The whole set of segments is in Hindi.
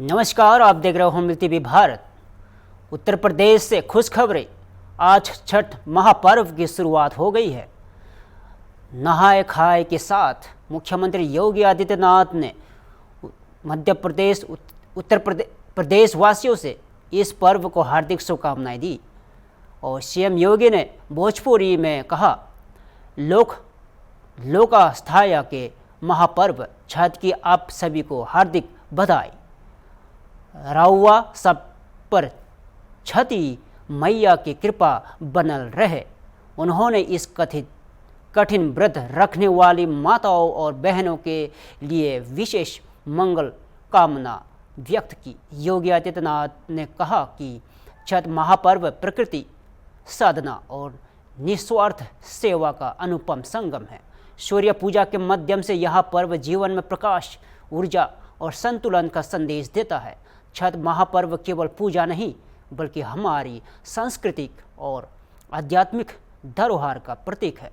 नमस्कार, आप देख रहे हो होम टीवी भारत। उत्तर प्रदेश से खुशखबरी। आज छठ महापर्व की शुरुआत हो गई है। नहाए खाए के साथ मुख्यमंत्री योगी आदित्यनाथ ने मध्य प्रदेश उत्तर प्रदेश वासियों से इस पर्व को हार्दिक शुभकामनाएं दी। और सीएम योगी ने भोजपुरी में कहा, लोकास्थाया के महापर्व छठ की आप सभी को हार्दिक बधाई। रउआ सब पर छठी मैया की कृपा बनल रहे। उन्होंने इस कठिन व्रत रखने वाली माताओं और बहनों के लिए विशेष मंगल कामना व्यक्त की। योगी आदित्यनाथ ने कहा कि छठ महापर्व प्रकृति, साधना और निस्वार्थ सेवा का अनुपम संगम है। सूर्य पूजा के माध्यम से यह पर्व जीवन में प्रकाश, ऊर्जा और संतुलन का संदेश देता है। छठ महापर्व केवल पूजा नहीं, बल्कि हमारी सांस्कृतिक और आध्यात्मिक धरोहर का प्रतीक है।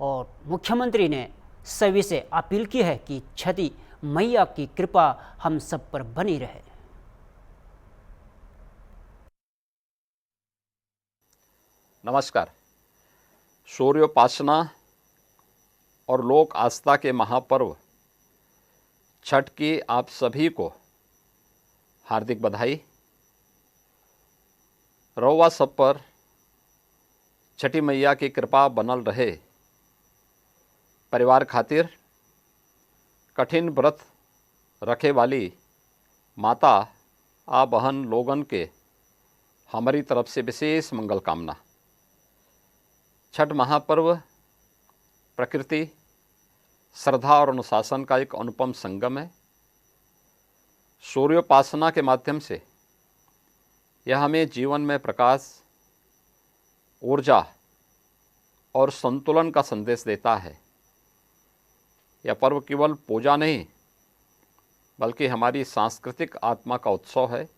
और मुख्यमंत्री ने सभी से अपील की है कि छठी मैया की कृपा हम सब पर बनी रहे। नमस्कार। सूर्योपासना और लोक आस्था के महापर्व छठ की आप सभी को हार्दिक बधाई। रउआ सब पर छठी मैया की कृपा बनल रहे। परिवार खातिर कठिन व्रत रखे वाली माता आ बहन लोगन के हमारी तरफ से विशेष मंगल कामना। छठ महापर्व प्रकृति, श्रद्धा और अनुशासन का एक अनुपम संगम है। सूर्योपासना के माध्यम से यह हमें जीवन में प्रकाश, ऊर्जा और संतुलन का संदेश देता है। यह पर्व केवल पूजा नहीं, बल्कि हमारी सांस्कृतिक आत्मा का उत्सव है।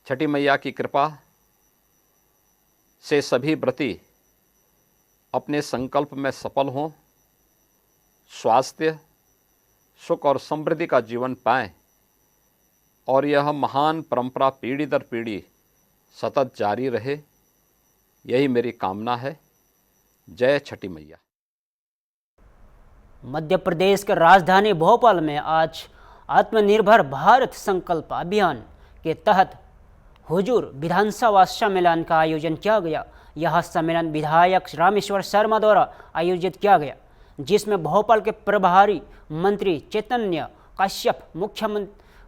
छठी मैया की कृपा से सभी व्रती अपने संकल्प में सफल हों, स्वास्थ्य, सुख और समृद्धि का जीवन पाएं और यह महान परंपरा पीढ़ी दर पीढ़ी सतत जारी रहे, यही मेरी कामना है। जय छठी मैया। मध्य प्रदेश के राजधानी भोपाल में आज आत्मनिर्भर भारत संकल्प अभियान के तहत हुजूर विधानसभा सम्मेलन का आयोजन किया गया। यह सम्मेलन विधायक रामेश्वर शर्मा द्वारा आयोजित किया गया, जिसमें भोपाल के प्रभारी मंत्री चैतन्य कश्यप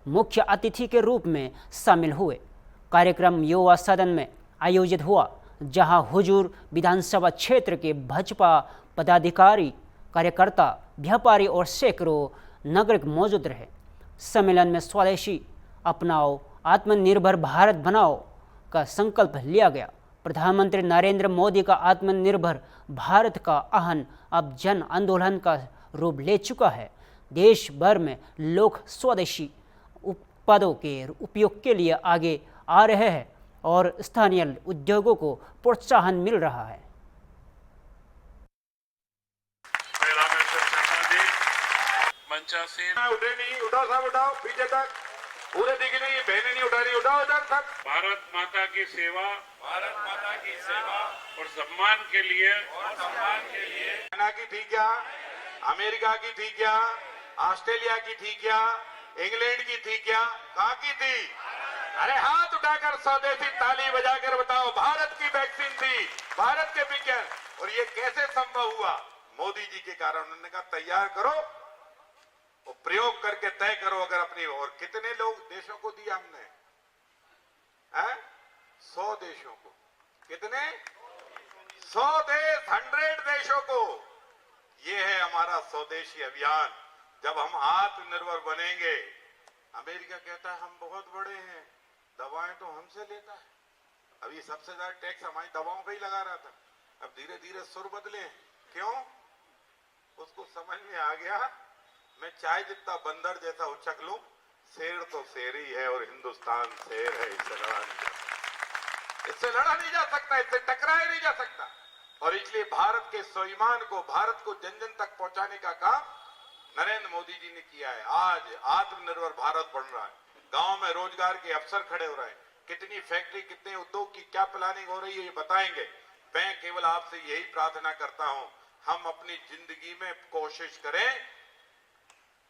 मुख्य अतिथि के रूप में शामिल हुए। कार्यक्रम युवा सदन में आयोजित हुआ, जहां हुजूर विधानसभा क्षेत्र के भाजपा पदाधिकारी, कार्यकर्ता, व्यापारी और सैकड़ों नागरिक मौजूद रहे। सम्मेलन में स्वदेशी अपनाओ, आत्मनिर्भर भारत बनाओ का संकल्प लिया गया। प्रधानमंत्री नरेंद्र मोदी का आत्मनिर्भर भारत का आह्वान अब जन आंदोलन का रूप ले चुका है। देश भर में लोग स्वदेशी उत्पादों के उपयोग के लिए आगे आ रहे हैं और स्थानीय उद्योगों को प्रोत्साहन मिल रहा है। उठाओ पीछे तक, पूरे दिखे नहीं, बहने नहीं उठा रही, उठाओ इधर तक। भारत माता की सेवा और सम्मान के लिए चाइना की थी क्या, अमेरिका की थी क्या, ऑस्ट्रेलिया की थी क्या, इंग्लैंड की थी क्या, कहाँ की थी? अरे हाथ उठाकर स्वदेशी ताली बजाकर बताओ, भारत की वैक्सीन थी, भारत के विज्ञान। और ये कैसे संभव हुआ? मोदी जी के कारण। उन्होंने कहा तैयार करो, वो प्रयोग करके तय करो अगर अपनी। और कितने लोग देशों को दिया हमने? 100 देशों को। कितने? 100 देश, 100 देशों को। ये है हमारा स्वदेशी अभियान। जब हम आत्मनिर्भर बनेंगे, अमेरिका कहता है हम बहुत बड़े हैं, दवाएं तो हमसे लेता है। अभी सबसे ज्यादा टैक्स हमारी दवाओं पे ही लगा रहा था। अब धीरे धीरे सुर बदले। क्यों? उसको समझ में आ गया, मैं चाय जितना बंदर जैसा उछक लूं, शेर तो शेर ही है और हिंदुस्तान शेर है, इससे लड़ा नहीं जा सकता, इससे लड़ा नहीं जा सकता, इससे टकराया नहीं जा सकता। और इसलिए भारत के स्वाभिमान को, भारत को जन जन तक पहुंचाने का काम नरेंद्र मोदी जी ने किया है। आज आत्मनिर्भर भारत बन रहा है, गांव में रोजगार के अवसर खड़े हो रहे हैं, कितनी फैक्ट्री, कितने उद्योग की क्या प्लानिंग हो रही है ये बताएंगे। मैं केवल आपसे यही प्रार्थना करता हूं, हम अपनी जिंदगी में कोशिश करें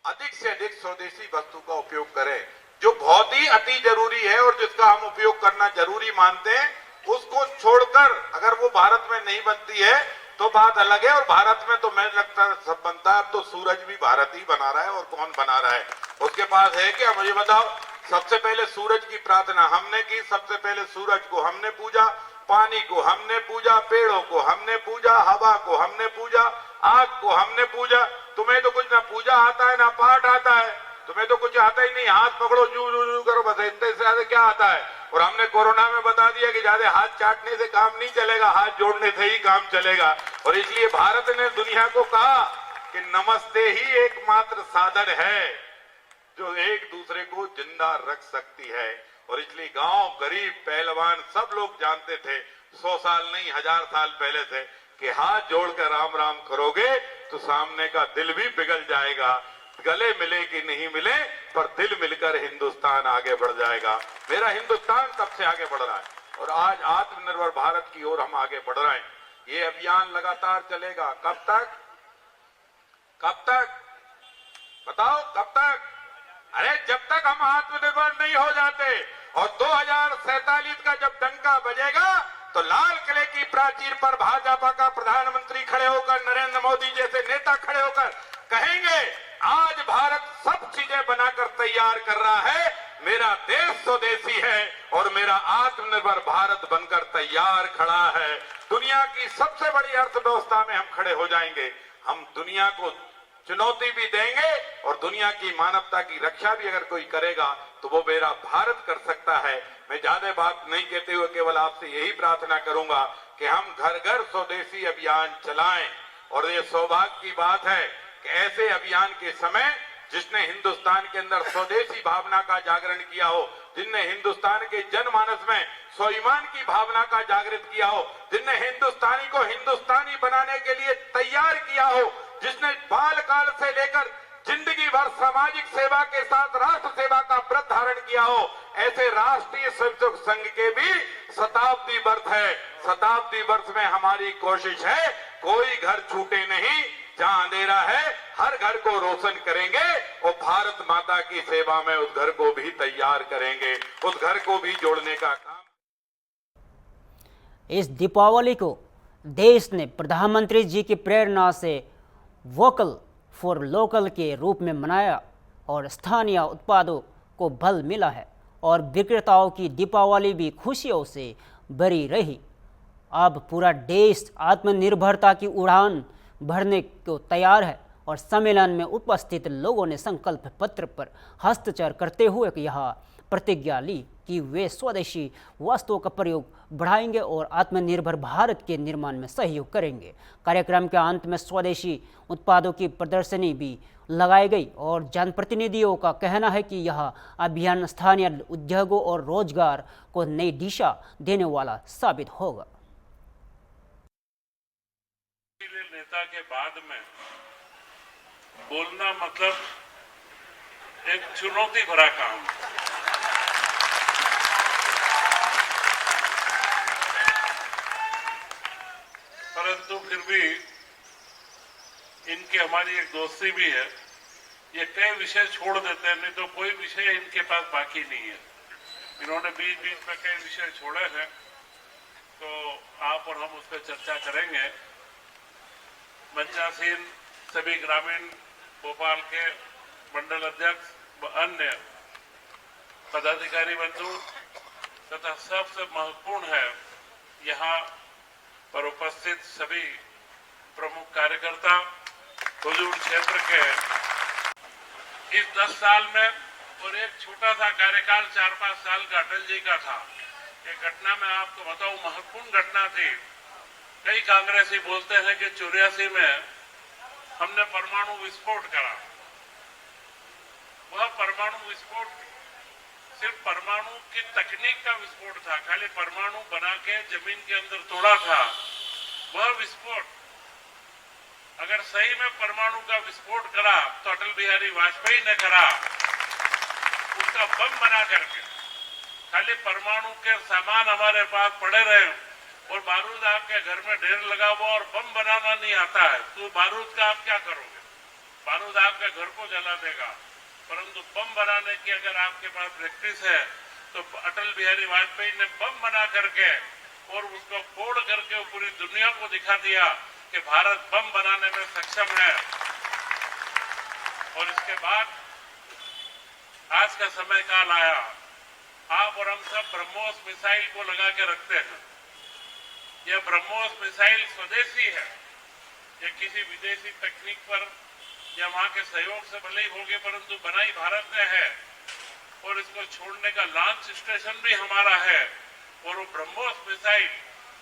अधिक से अधिक स्वदेशी वस्तु का उपयोग करें। जो बहुत ही अति जरूरी है और जिसका हम उपयोग करना जरूरी मानते हैं, उसको छोड़कर अगर वो भारत में नहीं बनती है तो बात अलग है। और भारत में तो मैं लगता है सब बनता है। अब तो सूरज भी भारत ही बना रहा है, और कौन बना रहा है उसके पास है क्या, मुझे बताओ। सबसे पहले सूरज की प्रार्थना हमने की, सबसे पहले सूरज को हमने पूजा, पानी को हमने पूजा, पेड़ों को हमने पूजा, हवा को हमने पूजा, आग को हमने पूजा। तुम्हें तो कुछ ना पूजा आता है ना पाठ आता है, तुम्हें तो कुछ आता ही नहीं। हाथ पकड़ो, जू जू जू करो, बस इतने से ज्यादा क्या आता है। और हमने कोरोना में बता दिया कि ज्यादा हाथ चाटने से काम नहीं चलेगा, हाथ जोड़ने से ही काम चलेगा। और इसलिए भारत ने दुनिया को कहा कि नमस्ते ही एकमात्र साधन है जो एक दूसरे को जिंदा रख सकती है। और इसलिए गांव, गरीब, पहलवान सब लोग जानते थे 100 साल नहीं 1000 साल पहले से कि हाथ जोड़कर राम राम करोगे तो सामने का दिल भी पिघल जाएगा। गले मिले कि नहीं मिले, पर दिल मिलकर हिंदुस्तान आगे बढ़ जाएगा। मेरा हिंदुस्तान तब से आगे बढ़ रहा है और आज आत्मनिर्भर भारत की ओर हम आगे बढ़ रहे हैं। ये अभियान लगातार चलेगा। कब तक, कब तक बताओ, कब तक? अरे जब तक हम आत्मनिर्भर नहीं हो जाते। और 2047 का जब डंका बजेगा तो लाल किले की प्राचीर पर भाजपा का प्रधानमंत्री खड़े होकर, नरेंद्र मोदी जैसे नेता खड़े होकर कहेंगे, आज भारत सब चीजें बनाकर तैयार कर रहा है, मेरा देश स्वदेशी है और मेरा आत्मनिर्भर भारत बनकर तैयार खड़ा है। दुनिया की सबसे बड़ी अर्थव्यवस्था में हम खड़े हो जाएंगे। हम दुनिया को चुनौती भी देंगे और दुनिया की मानवता की रक्षा भी अगर कोई करेगा तो वो मेरा भारत कर सकता है। मैं ज्यादा बात नहीं कहते हुए केवल आपसे यही प्रार्थना करूंगा कि हम घर घर स्वदेशी अभियान चलाएं। और ये सौभाग्य की बात है कि ऐसे अभियान के समय जिसने हिंदुस्तान के अंदर स्वदेशी भावना का जागरण किया हो, जिनने हिंदुस्तान के जनमानस में स्वाभिमान की भावना का जागृत किया हो, जिनने हिंदुस्तानी को हिंदुस्तानी बनाने के लिए तैयार किया हो, जिसने बाल काल से लेकर जिंदगी भर सामाजिक सेवा के साथ राष्ट्र सेवा का व्रत धारण किया हो, ऐसे राष्ट्रीय स्वयंसेवक संघ के भी शताब्दी वर्ष है। शताब्दी वर्ष में हमारी कोशिश है कोई घर छूटे नहीं, जहां अंधेरा है हर घर को रोशन करेंगे और भारत माता की सेवा में उस घर को भी तैयार करेंगे, उस घर को भी जोड़ने का काम। इस दीपावली को देश ने प्रधानमंत्री जी की प्रेरणा से वोकल फॉर लोकल के रूप में मनाया और स्थानीय उत्पादों को बल मिला है और विक्रेताओं की दीपावली भी खुशियों से भरी रही। अब पूरा देश आत्मनिर्भरता की उड़ान भरने को तैयार है और सम्मेलन में उपस्थित लोगों ने संकल्प पत्र पर हस्ताक्षर करते हुए यह प्रतिज्ञा ली कि वे स्वदेशी वस्तुओं का प्रयोग बढ़ाएंगे और आत्मनिर्भर भारत के निर्माण में सहयोग करेंगे। कार्यक्रम के अंत में स्वदेशी उत्पादों की प्रदर्शनी भी लगाई गई और जनप्रतिनिधियों का कहना है कि यह अभियान स्थानीय उद्योगों और रोजगार को नई दिशा देने वाला साबित होगा। नेता के बाद में बोलना मतलब एक चुनौती भरा काम, परंतु फिर भी इनकी हमारी एक दोस्ती भी है। ये कई विषय छोड़ देते हैं, नहीं तो कोई विषय इनके पास बाकी नहीं है। इन्होंने बीच बीच में कई विषय छोड़े हैं, तो आप और हम उस पर चर्चा करेंगे। मंचासीन सभी ग्रामीण भोपाल के मंडल अध्यक्ष व अन्य पदाधिकारी बंधु तथा सबसे महत्वपूर्ण है यहाँ पर उपस्थित सभी प्रमुख कार्यकर्ता, हुजूर क्षेत्र के इस 10 साल में और एक छोटा सा कार्यकाल 4-5 साल का अटल जी का था। ये घटना मैं आपको बताऊं, महत्वपूर्ण घटना थी। कई कांग्रेसी बोलते हैं कि 84 में हमने परमाणु विस्फोट करा। वह परमाणु विस्फोट सिर्फ परमाणु की तकनीक का विस्फोट था, खाली परमाणु बना के जमीन के अंदर तोड़ा था। वह विस्फोट अगर सही में परमाणु का विस्फोट करा तो अटल बिहारी वाजपेयी ने करा, उसका बम बना करके। खाली परमाणु के सामान हमारे पास पड़े रहे और बारूद आपके घर में ढेर लगा हुआ और बम बनाना नहीं आता है, तो बारूद का आप क्या करोगे? बारूद आपके घर को जला देगा, परंतु बम बनाने की अगर आपके पास प्रैक्टिस है तो अटल बिहारी वाजपेयी ने बम बना करके और उसको फोड़ करके पूरी दुनिया को दिखा दिया कि भारत बम बनाने में सक्षम है। और इसके बाद आज का समय काल आया, आप और हम सब ब्रह्मोस मिसाइल को लगा के रखते हैं। यह ब्रह्मोस मिसाइल स्वदेशी है, यह किसी विदेशी तकनीक पर या वहां के सहयोग से भले ही होगी, परंतु बनाई भारत ने है और इसको छोड़ने का लॉन्च स्टेशन भी हमारा है। और वो ब्रह्मोस मिसाइल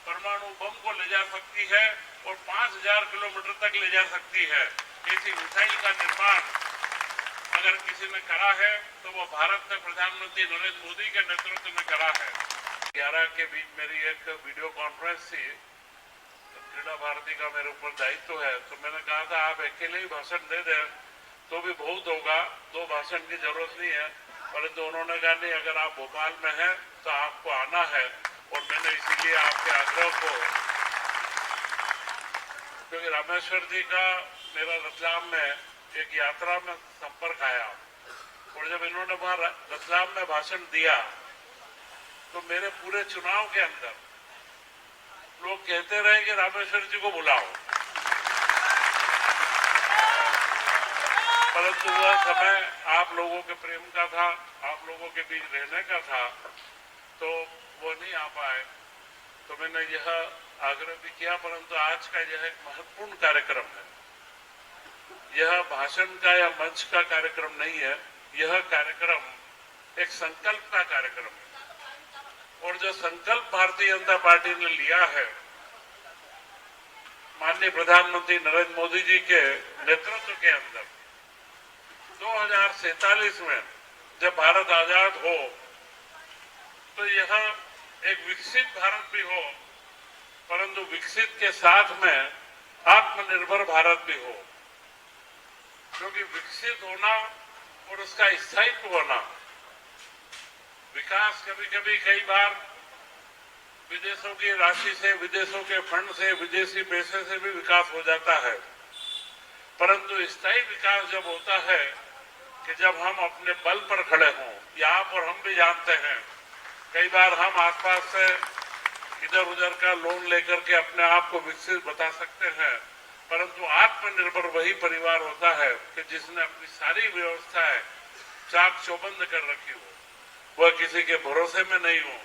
परमाणु बम को ले जा सकती है और 5000 किलोमीटर तक ले जा सकती है। ऐसी मिसाइल का निर्माण अगर किसी ने करा है तो वो भारत में प्रधानमंत्री नरेंद्र मोदी के नेतृत्व में करा है। 11 के बीच मेरी एक वीडियो कॉन्फ्रेंस थी, क्रीड़ा भारती का मेरे ऊपर दायित्व है, तो मैंने कहा था आप अकेले ही भाषण दे दें तो भी बहुत होगा, 2 भाषण की जरूरत नहीं है। परंतु उन्होंने कहा नहीं, अगर आप भोपाल में हैं तो आपको आना है। और मैंने इसीलिए आपके आग्रह को, क्योंकि रामेश्वर जी का मेरा रतलाम में एक यात्रा में संपर्क आया और जब इन्होंने वहां रतलाम में भाषण दिया तो मेरे पूरे चुनाव के अंदर लोग कहते रहे कि रामेश्वर जी को बुलाओ, परंतु वह समय आप लोगों के प्रेम का था, आप लोगों के बीच रहने का था, तो वो नहीं आ पाए। तो मैंने यह आग्रह भी किया, परंतु आज का यह एक महत्वपूर्ण कार्यक्रम है। यह भाषण का या मंच का कार्यक्रम नहीं है, यह कार्यक्रम एक संकल्प का कार्यक्रम है। और जो संकल्प भारतीय जनता पार्टी ने लिया है माननीय प्रधानमंत्री नरेंद्र मोदी जी के नेतृत्व के अंदर, 2047 में जब भारत आजाद हो तो यह एक विकसित भारत भी हो, परंतु विकसित के साथ में आत्मनिर्भर भारत भी हो। क्योंकि विकसित होना और उसका स्थायित्व होना, विकास कभी कभी कई बार विदेशों की राशि से, विदेशों के फंड से, विदेशी पैसे से भी विकास हो जाता है, परंतु स्थायी विकास जब होता है कि जब हम अपने बल पर खड़े हों। या आप और हम भी जानते हैं कई बार हम आसपास से इधर उधर का लोन लेकर के अपने आप को विकसित बता सकते हैं, परंतु आत्मनिर्भर वही परिवार होता है कि जिसने अपनी सारी व्यवस्थाएं चाक चौबंद कर रखी हो, वह किसी के भरोसे में नहीं हो।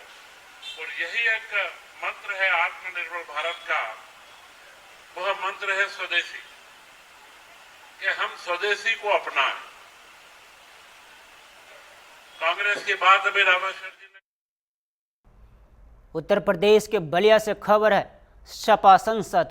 और यही एक मंत्र है आत्मनिर्भर भारत का, वह मंत्र है स्वदेशी, कि हम स्वदेशी को अपनाएं। कांग्रेस की बात अभी रामेश्वर जी ने। उत्तर प्रदेश के बलिया से खबर है, सपा सांसद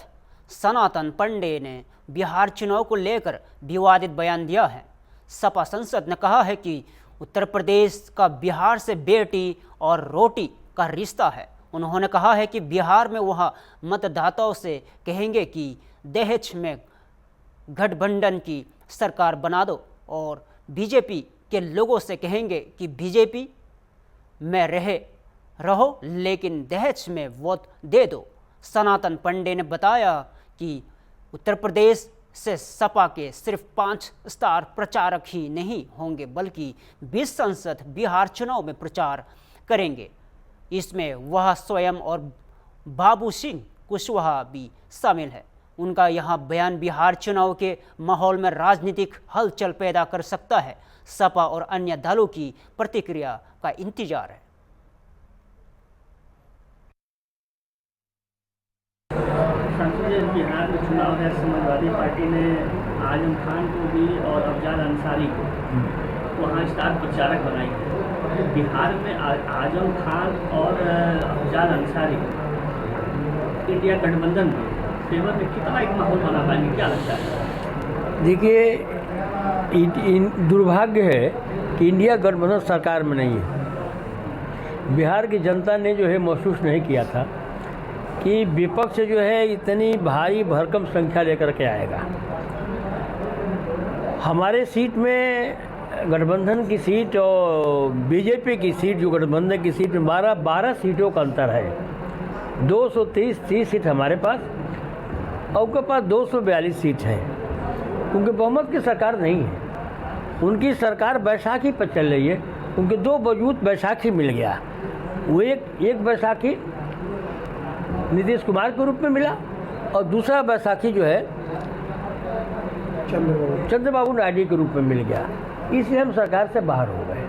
सनातन पांडे ने बिहार चुनाव को लेकर विवादित बयान दिया है। सपा सांसद ने कहा है कि उत्तर प्रदेश का बिहार से बेटी और रोटी का रिश्ता है। उन्होंने कहा है कि बिहार में वह मतदाताओं से कहेंगे कि दहेज में गठबंधन की सरकार बना दो और बीजेपी के लोगों से कहेंगे कि बीजेपी में रहो लेकिन दहेज में वोट दे दो। सनातन पांडे ने बताया कि उत्तर प्रदेश से सपा के सिर्फ 5 स्टार प्रचारक ही नहीं होंगे बल्कि 20 सांसद बिहार चुनाव में प्रचार करेंगे। इसमें वह स्वयं और बाबू सिंह कुशवाहा भी शामिल है। उनका यह बयान बिहार चुनाव के माहौल में राजनीतिक हलचल पैदा कर सकता है। सपा और अन्य दलों की प्रतिक्रिया का इंतजार है। संसदीय बिहार में चुनाव है, समाजवादी पार्टी ने आजम खान को भी और अफजाल अंसारी को वहाँ स्टार प्रचारक बनाई है। बिहार में आजम खान और अफजाल अंसारी इंडिया गठबंधन में फेवर में कितना एक माहौल बना पाएंगे, क्या लगता है? देखिए, दुर्भाग्य है कि इंडिया गठबंधन सरकार में नहीं है। बिहार की जनता ने जो है महसूस नहीं किया था कि विपक्ष जो है इतनी भारी भरकम संख्या लेकर के आएगा। हमारे सीट में गठबंधन की सीट और बीजेपी की सीट, जो गठबंधन की सीट में 12 सीटों का अंतर है। 230 सीट हमारे पास और उनके पास 242 सीट है। उनके बहुमत की सरकार नहीं है, उनकी सरकार बैसाखी पर चल रही है। उनके 2 वजूद बैसाखी मिल गया। वो एक बैसाखी नीतीश कुमार के रूप में मिला और दूसरा बैसाखी जो है चंद्रबाबू नायडू के रूप में मिल गया। इसलिए हम सरकार से बाहर हो गए।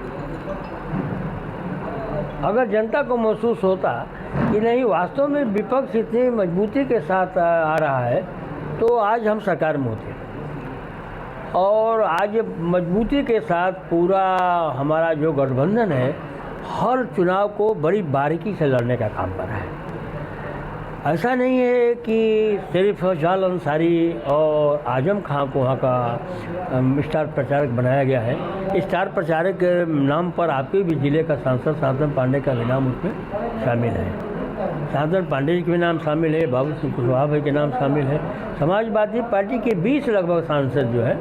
अगर जनता को महसूस होता कि नहीं वास्तव में विपक्ष इतनी मजबूती के साथ आ रहा है तो आज हम सरकार में होते। और आज मजबूती के साथ पूरा हमारा जो गठबंधन है हर चुनाव को बड़ी बारीकी से लड़ने का काम कर रहा है। ऐसा नहीं है कि सिर्फ जाल अंसारी और आजम खां को वहाँ का स्टार प्रचारक बनाया गया है। स्टार प्रचारक के नाम पर आपके भी ज़िले का सांसद शांतनु पांडे का भी नाम उसमें शामिल है। शांतनु पांडे जी के भी नाम शामिल है, बाबू सिंह कुशवाहा भाई के नाम शामिल है। समाजवादी पार्टी के 20 लगभग सांसद जो है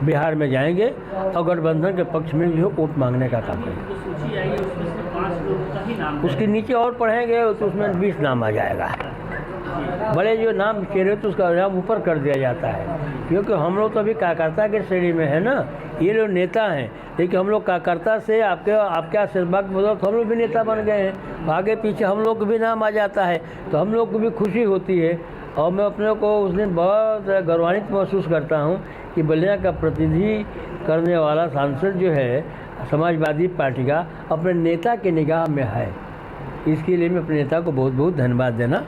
बिहार में जाएंगे और गठबंधन के पक्ष में जो वोट मांगने का काम करेंगे। उसके नीचे और पढ़ेंगे तो उसमें 20 नाम आ जाएगा। बड़े जो नाम चेहरे तो उसका नाम ऊपर कर दिया जाता है, क्योंकि हम लोग तो अभी कार्यकर्ता के श्रेणी में है ना। ये लोग नेता हैं, लेकिन हम लोग कार्यकर्ता से आपके आशीर्वाद के बदौलत हम लोग भी नेता बन गए हैं। आगे पीछे हम लोग को भी नाम आ जाता है तो हम लोग को भी खुशी होती है। और मैं अपने को उस दिन बहुत गौरवान्वित महसूस करता हूँ कि बलिया का प्रतिनिधि करने वाला सांसद जो है समाजवादी पार्टी का अपने नेता के निगाह में है। इसके लिए मैं अपने नेता को बहुत बहुत धन्यवाद देना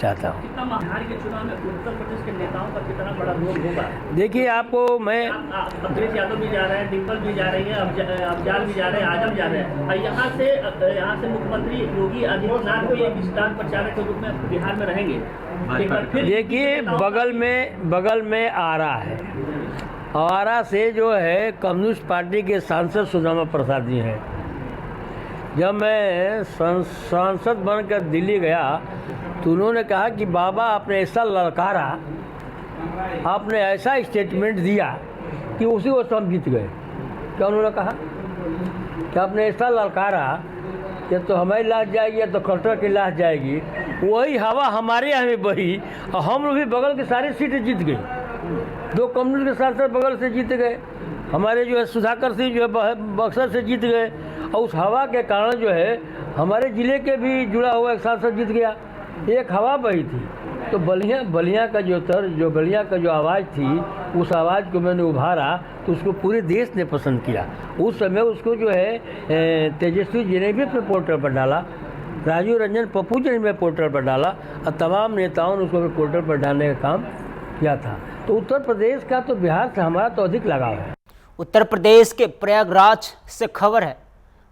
चाहता हूँ। बिहार के चुनाव में उत्तर प्रदेश के नेताओं का कितना बड़ा रोल होगा? देखिए आपको मैं अखिलेश यादव भी जा रहे हैं, डिम्पल भी जा रही है, अफजाल भी जा रहे हैं, आजम जा रहे हैं। यहाँ से मुख्यमंत्री योगी आदित्यनाथ भी एक स्टार प्रचारक के रूप में बिहार में रहेंगे। देखिए बगल में आरा है। आरा से जो है कम्युनिस्ट पार्टी के सांसद सुदामा प्रसाद जी हैं। जब मैं सांसद बनकर दिल्ली गया तो उन्होंने कहा कि बाबा आपने ऐसा ललकारा, आपने ऐसा स्टेटमेंट दिया कि उसी को हम जीत गए। क्या उन्होंने कहा कि आपने ऐसा ललकारा या तो हमारी लाश जाएगी या तो कलेक्टर की लाश जाएगी। वही हवा हमारे यहाँ में बही और हम लोग भी बगल की सारी सीटें जीत गई। 2 कम्युनिस्ट के सांसद बगल से जीत गए। हमारे जो है सुधाकर सिंह जो है बक्सर से जीत गए। और उस हवा के कारण जो है हमारे ज़िले के भी जुड़ा हुआ एक सांसद जीत गया। एक हवा बही थी तो बलिया का जो आवाज़ थी उस आवाज़ को मैंने उभारा तो उसको पूरे देश ने पसंद किया। उस समय उसको जो है तेजस्वी जी ने भी अपने पोर्टल पर डाला, राजीव रंजन पप्पू जी ने भी पोर्टल पर डाला और तमाम नेताओं ने उसको अपने पोर्टल पर डालने का काम किया था। तो उत्तर प्रदेश का तो बिहार से हमारा तो अधिक लगाव है। उत्तर प्रदेश के प्रयागराज से खबर है,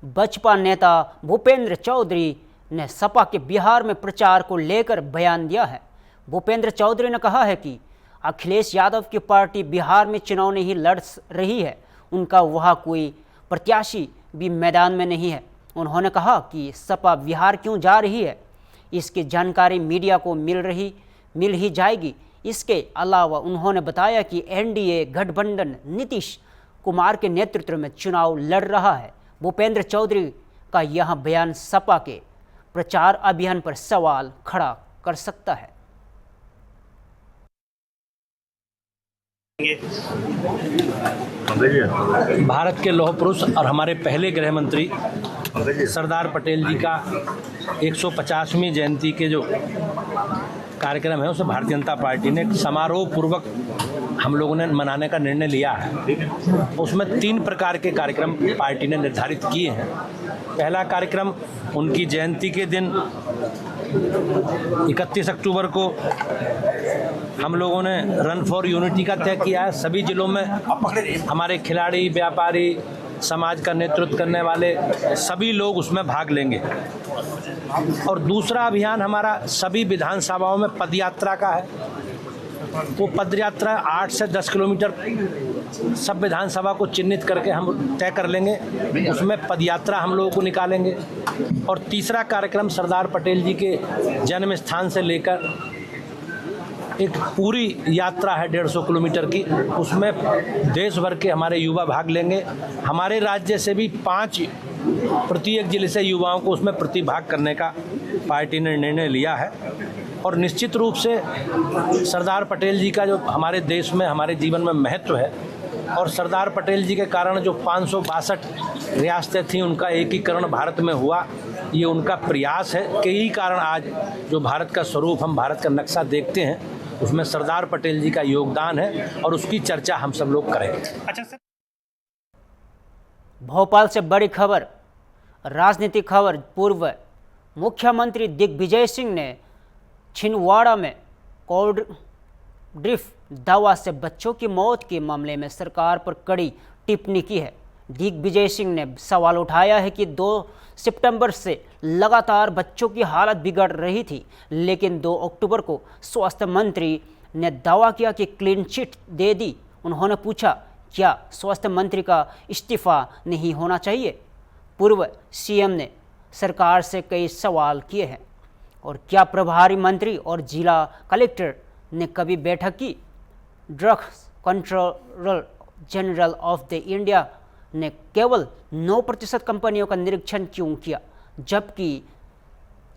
बसपा नेता भूपेंद्र चौधरी ने सपा के बिहार में प्रचार को लेकर बयान दिया है। भूपेंद्र चौधरी ने कहा है कि अखिलेश यादव की पार्टी बिहार में चुनाव नहीं लड़ रही है, उनका वहाँ कोई प्रत्याशी भी मैदान में नहीं है। उन्होंने कहा कि सपा बिहार क्यों जा रही है इसकी जानकारी मीडिया को मिल ही जाएगी। इसके अलावा उन्होंने बताया कि एनडीए गठबंधन नीतीश कुमार के नेतृत्व में चुनाव लड़ रहा है। भूपेंद्र चौधरी का यह बयान सपा के प्रचार अभियान पर सवाल खड़ा कर सकता है। भारत के लौह पुरुष और हमारे पहले गृह मंत्री सरदार पटेल जी का 150वीं जयंती के जो कार्यक्रम है उसे भारतीय जनता पार्टी ने समारोह पूर्वक हम लोगों ने मनाने का निर्णय लिया है। उसमें 3 प्रकार के कार्यक्रम पार्टी ने निर्धारित किए हैं। पहला कार्यक्रम उनकी जयंती के दिन 31 अक्टूबर को हम लोगों ने रन फॉर यूनिटी का तय किया है। सभी जिलों में हमारे खिलाड़ी, व्यापारी, समाज का नेतृत्व करने वाले सभी लोग उसमें भाग लेंगे। और दूसरा अभियान हमारा सभी विधानसभाओं में पदयात्रा का है। वो पदयात्रा 8 से 10 किलोमीटर सब विधानसभा को चिन्हित करके हम तय कर लेंगे, उसमें पदयात्रा हम लोगों को निकालेंगे। और तीसरा कार्यक्रम सरदार पटेल जी के जन्म स्थान से लेकर एक पूरी यात्रा है 150 किलोमीटर की, उसमें देश भर के हमारे युवा भाग लेंगे। हमारे राज्य से भी 5 प्रत्येक जिले से युवाओं को उसमें प्रतिभाग करने का पार्टी ने निर्णय लिया है। और निश्चित रूप से सरदार पटेल जी का जो हमारे देश में, हमारे जीवन में महत्व है, और सरदार पटेल जी के कारण जो 562 रियासतें थीं उनका एकीकरण भारत में हुआ, ये उनका प्रयास है कि यही कारण आज जो भारत का स्वरूप, हम भारत का नक्शा देखते हैं, उसमें सरदार पटेल जी का योगदान है और उसकी चर्चा हम सब लोग करेंगे। अच्छा सर, भोपाल से बड़ी खबर, राजनीतिक खबर। पूर्व मुख्यमंत्री दिग्विजय सिंह ने छिंदवाड़ा में कोल्ड ड्रिफ्ट दवा से बच्चों की मौत के मामले में सरकार पर कड़ी टिप्पणी की है। दिग्विजय सिंह ने सवाल उठाया है कि 2 सितंबर से लगातार बच्चों की हालत बिगड़ रही थी, लेकिन 2 अक्टूबर को स्वास्थ्य मंत्री ने दावा किया कि क्लीन चिट दे दी। उन्होंने पूछा, क्या स्वास्थ्य मंत्री का इस्तीफा नहीं होना चाहिए? पूर्व सीएम ने सरकार से कई सवाल किए हैं। और क्या प्रभारी मंत्री और जिला कलेक्टर ने कभी बैठक की? Drugs controller general of the India ने केवल 9% कंपनियों का निरीक्षण क्यों किया, जबकि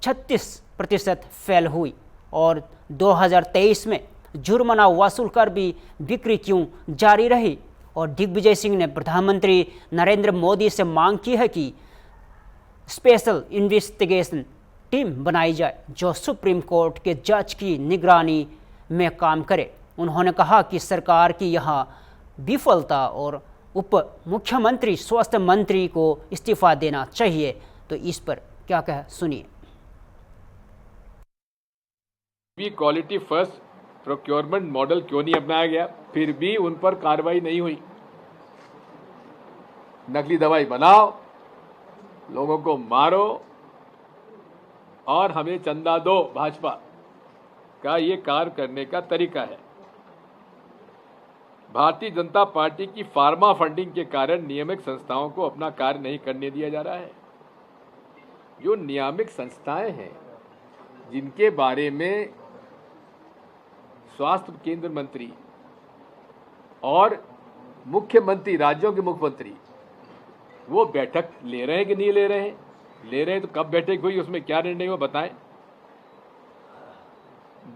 36% फेल हुई? और 2023 में जुर्माना वसूल कर भी बिक्री क्यों जारी रही? और दिग्विजय सिंह ने प्रधानमंत्री नरेंद्र मोदी से मांग की है कि स्पेशल इन्वेस्टिगेशन टीम बनाई जाए जो सुप्रीम कोर्ट के जज की निगरानी में काम करे। उन्होंने कहा कि सरकार की यहाँ विफलता और उप मुख्यमंत्री स्वास्थ्य मंत्री को इस्तीफा देना चाहिए। तो इस पर क्या कह सुनिए। क्वालिटी फर्स्ट प्रोक्योरमेंट मॉडल क्यों नहीं अपनाया गया? फिर भी उन पर कार्रवाई नहीं हुई। नकली दवाई बनाओ, लोगों को मारो और हमें चंदा दो, भाजपा का ये कार्य करने का तरीका है। भारतीय जनता पार्टी की फार्मा फंडिंग के कारण नियामक संस्थाओं को अपना कार्य नहीं करने दिया जा रहा है। जो नियामक संस्थाएं हैं जिनके बारे में स्वास्थ्य केंद्र मंत्री और मुख्यमंत्री, राज्यों के मुख्यमंत्री, वो बैठक ले रहे हैं कि नहीं ले रहे हैं? ले रहे हैं तो कब बैठक हुई, उसमें क्या निर्णय हुआ बताएं।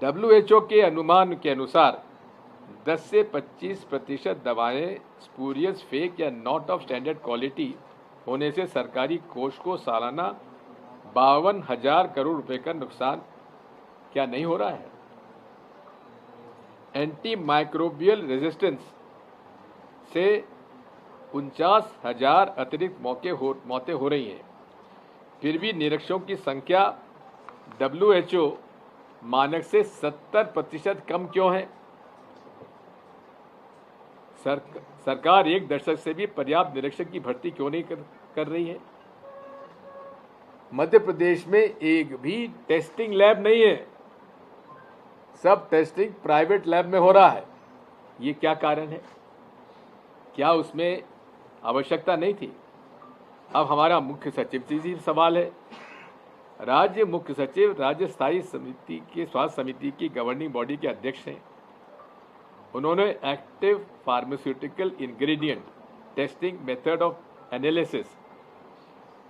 WHO के अनुमान के अनुसार 10 से 25% दवाएं स्पूरियस, फेक या नॉट ऑफ स्टैंडर्ड क्वालिटी होने से सरकारी कोष को सालाना 52,000 करोड़ रुपए का नुकसान क्या नहीं हो रहा है? एंटी माइक्रोबियल रेजिस्टेंस से 49,000 अतिरिक्त मौतें हो रही हैं। फिर भी निरीक्षकों की संख्या WHO मानक से 70% कम क्यों है? सरकार 1 दशक से भी पर्याप्त निरीक्षक की भर्ती क्यों नहीं कर रही है? मध्य प्रदेश में एक भी टेस्टिंग लैब नहीं है, सब टेस्टिंग प्राइवेट लैब में हो रहा है। ये क्या कारण है? क्या उसमें आवश्यकता नहीं थी? अब हमारा मुख्य सचिव से ही सवाल है। राज्य मुख्य सचिव राज्य स्थायी समिति की स्वास्थ्य समिति की गवर्निंग बॉडी के अध्यक्ष हैं। उन्होंने active pharmaceutical ingredient testing method of analysis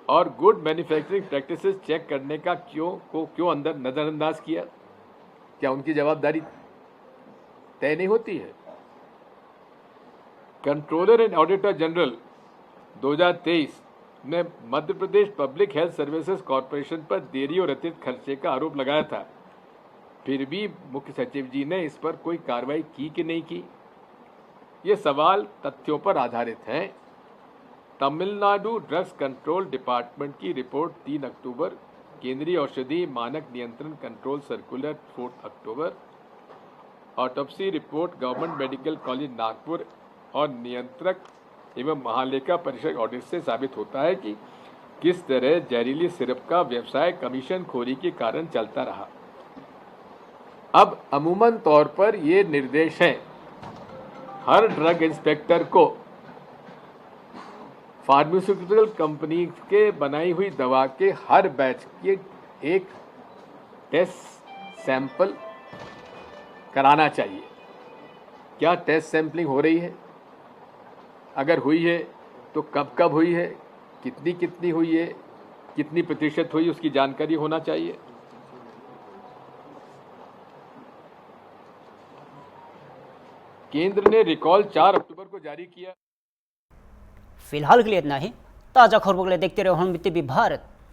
और गुड मैन्युफैक्चरिंग प्रैक्टिसेस चेक करने का क्यों अंदर नजरअंदाज किया? क्या उनकी जवाबदारी तय नहीं होती है? कंट्रोलर एंड ऑडिटर जनरल 2023 ने Madhya Pradesh public health services corporation पर देरी और अतिरिक्त खर्चे का आरोप लगाया था। फिर भी मुख्य सचिव जी ने इस पर कोई कार्रवाई की कि नहीं की? ये सवाल तथ्यों पर आधारित हैं। तमिलनाडु ड्रग्स कंट्रोल डिपार्टमेंट की रिपोर्ट 3 अक्टूबर, केंद्रीय औषधि मानक नियंत्रण कंट्रोल सर्कुलर 4 अक्टूबर, autopsy report government medical college Nagpur और नियंत्रक एवं महालेखा परीक्षक ऑडिट से साबित होता है कि किस तरह जहरीली सिरप का व्यवसाय कमीशन खोरी के कारण चलता रहा। अब अमूमन तौर पर ये निर्देश हैं हर ड्रग इंस्पेक्टर को फार्मास्यूटिकल कंपनी के बनाई हुई दवा के हर बैच के एक टेस्ट सैंपल कराना चाहिए। क्या टेस्ट सैंपलिंग हो रही है? अगर हुई है तो कब कब हुई है, कितनी कितनी हुई है, कितनी प्रतिशत हुई, उसकी जानकारी होना चाहिए। केंद्र ने रिकॉल 4 अक्टूबर को जारी किया। फिलहाल के लिए इतना ही। ताज़ा खबरों के लिए देखते रहो हम टीवी भारत।